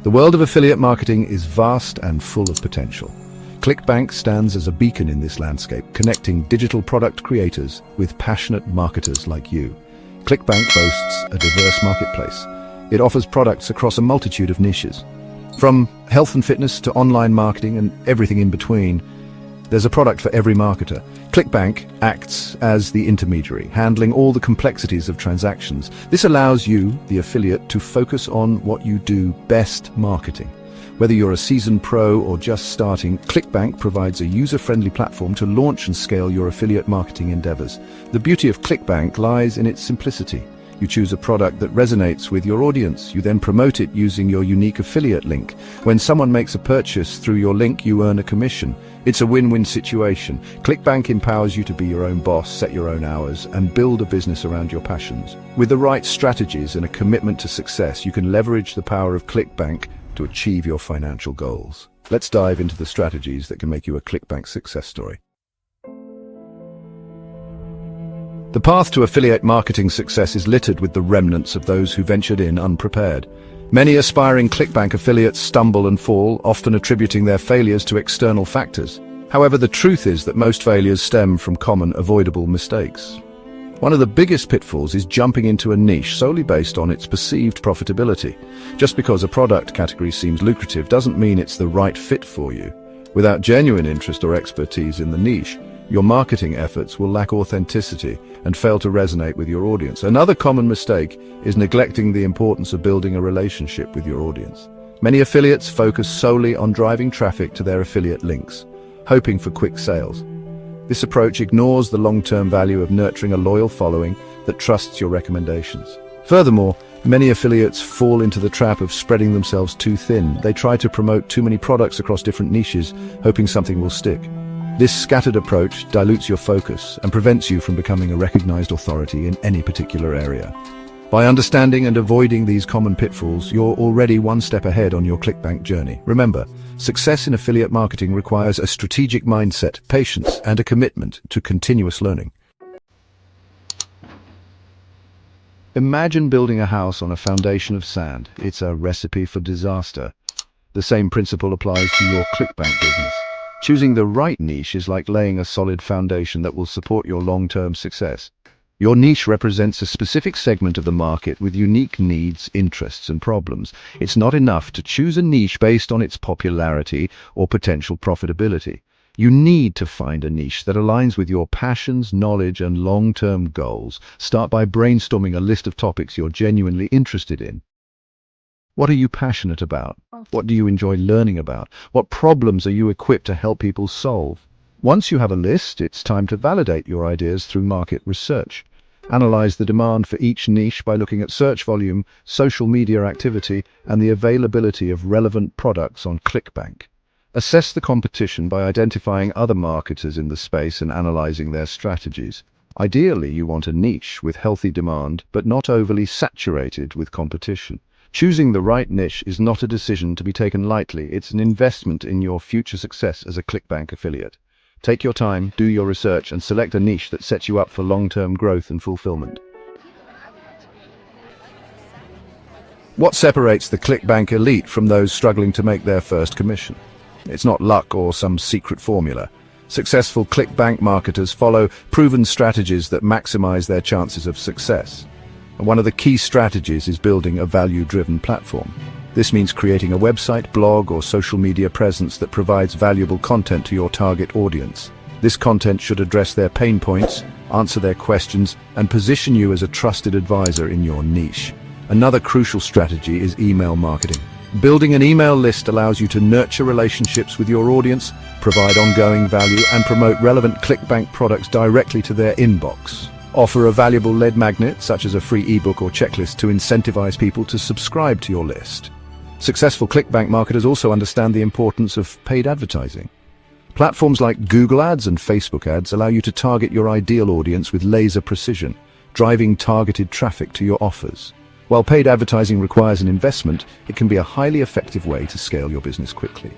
The world of affiliate marketing is vast and full of potential. ClickBank stands as a beacon in this landscape, connecting digital product creators with passionate marketers like you. ClickBank boasts a diverse marketplace. It offers products across a multitude of niches. From health and fitness to online marketing and everything in between, there's a product for every marketer. ClickBank acts as the intermediary, handling all the complexities of transactions. This allows you, the affiliate, to focus on what you do best: marketing. Whether you're a seasoned pro or just starting, ClickBank provides a user-friendly platform to launch and scale your affiliate marketing endeavors. The beauty of ClickBank lies in its simplicity. You choose a product that resonates with your audience. You then promote it using your unique affiliate link. When someone makes a purchase through your link, you earn a commission. It's a win-win situation. ClickBank empowers you to be your own boss, set your own hours, and build a business around your passions. With the right strategies and a commitment to success, you can leverage the power of ClickBank to achieve your financial goals. Let's dive into the strategies that can make you a ClickBank success story. The path to affiliate marketing success is littered with the remnants of those who ventured in unprepared. Many aspiring ClickBank affiliates stumble and fall, often attributing their failures to external factors. However, the truth is that most failures stem from common, avoidable mistakes. One of the biggest pitfalls is jumping into a niche solely based on its perceived profitability. Just because a product category seems lucrative doesn't mean it's the right fit for you. Without genuine interest or expertise in the niche, your marketing efforts will lack authenticity and fail to resonate with your audience. Another common mistake is neglecting the importance of building a relationship with your audience. Many affiliates focus solely on driving traffic to their affiliate links, hoping for quick sales. This approach ignores the long-term value of nurturing a loyal following that trusts your recommendations. Furthermore, many affiliates fall into the trap of spreading themselves too thin. They try to promote too many products across different niches, hoping something will stick. This scattered approach dilutes your focus and prevents you from becoming a recognized authority in any particular area. By understanding and avoiding these common pitfalls, you're already one step ahead on your ClickBank journey. Remember, success in affiliate marketing requires a strategic mindset, patience, and a commitment to continuous learning. Imagine building a house on a foundation of sand. It's a recipe for disaster. The same principle applies to your ClickBank business. Choosing the right niche is like laying a solid foundation that will support your long-term success. Your niche represents a specific segment of the market with unique needs, interests, and problems. It's not enough to choose a niche based on its popularity or potential profitability. You need to find a niche that aligns with your passions, knowledge, and long-term goals. Start by brainstorming a list of topics you're genuinely interested in. What are you passionate about? What do you enjoy learning about? What problems are you equipped to help people solve? Once you have a list, it's time to validate your ideas through market research. Analyze the demand for each niche by looking at search volume, social media activity, and the availability of relevant products on ClickBank. Assess the competition by identifying other marketers in the space and analyzing their strategies. Ideally, you want a niche with healthy demand, but not overly saturated with competition. Choosing the right niche is not a decision to be taken lightly. It's an investment in your future success as a ClickBank affiliate. Take your time, do your research, and select a niche that sets you up for long-term growth and fulfillment. What separates the ClickBank elite from those struggling to make their first commission? It's not luck or some secret formula. Successful ClickBank marketers follow proven strategies that maximize their chances of success. And one of the key strategies is building a value-driven platform. This means creating a website, blog, or social media presence that provides valuable content to your target audience. This content should address their pain points, answer their questions, and position you as a trusted advisor in your niche. Another crucial strategy is email marketing. Building an email list allows you to nurture relationships with your audience, provide ongoing value, and promote relevant ClickBank products directly to their inbox. Offer a valuable lead magnet, such as a free ebook or checklist, to incentivize people to subscribe to your list. Successful ClickBank marketers also understand the importance of paid advertising. Platforms like Google Ads and Facebook Ads allow you to target your ideal audience with laser precision, driving targeted traffic to your offers. While paid advertising requires an investment, it can be a highly effective way to scale your business quickly.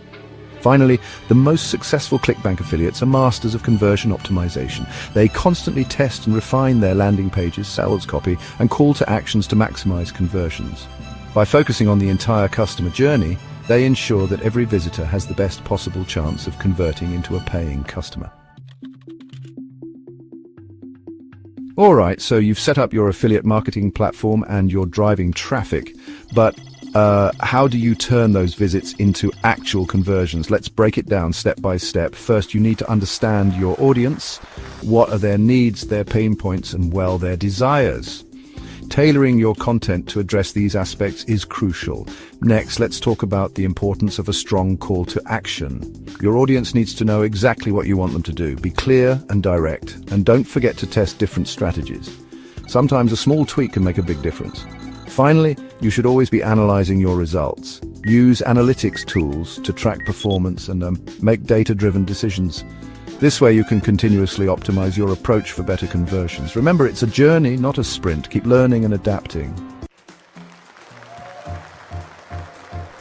Finally, the most successful ClickBank affiliates are masters of conversion optimization. They constantly test and refine their landing pages, sales copy, and call to actions to maximize conversions. By focusing on the entire customer journey, they ensure that every visitor has the best possible chance of converting into a paying customer. Alright, so you've set up your affiliate marketing platform and you're driving traffic, but how do you turn those visits into actual conversions? Let's break it down step by step. First, you need to understand your audience. What are their needs, their pain points, and, well, their desires? Tailoring your content to address these aspects is crucial. Next, let's talk about the importance of a strong call to action. Your audience needs to know exactly what you want them to do. Be clear and direct, and don't forget to test different strategies. Sometimes a small tweak can make a big difference. Finally, you should always be analyzing your results. Use analytics tools to track performance and make data-driven decisions. This way you can continuously optimize your approach for better conversions. Remember, it's a journey, not a sprint. Keep learning and adapting.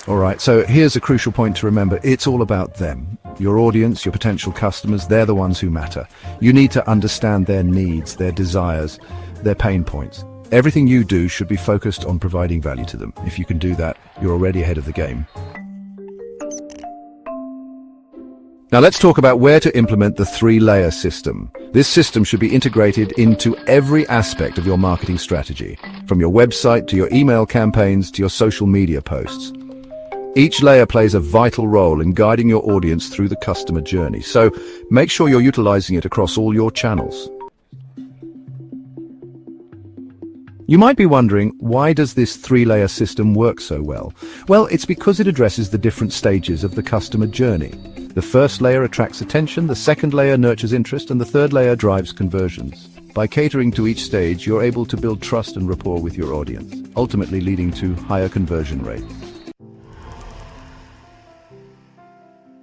Alright, so here's a crucial point to remember. It's all about them. Your audience, your potential customers, they're the ones who matter. You need to understand their needs, their desires, their pain points. Everything you do should be focused on providing value to them. If you can do that, you're already ahead of the game. Now let's talk about where to implement the 3-layer system. This system should be integrated into every aspect of your marketing strategy, from your website to your email campaigns to your social media posts. Each layer plays a vital role in guiding your audience through the customer journey, so make sure you're utilizing it across all your channels. You might be wondering, why does this 3-layer system work so well? Well, it's because it addresses the different stages of the customer journey. The first layer attracts attention, the second layer nurtures interest, and the third layer drives conversions. By catering to each stage, you're able to build trust and rapport with your audience, ultimately leading to higher conversion rates.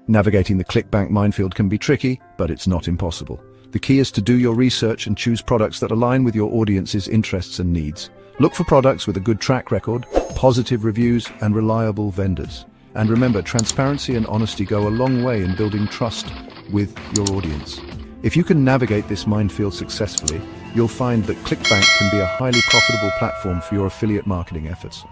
Navigating the ClickBank minefield can be tricky, but it's not impossible. The key is to do your research and choose products that align with your audience's interests and needs. Look for products with a good track record, positive reviews, and reliable vendors. And remember, transparency and honesty go a long way in building trust with your audience. If you can navigate this minefield successfully, you'll find that ClickBank can be a highly profitable platform for your affiliate marketing efforts.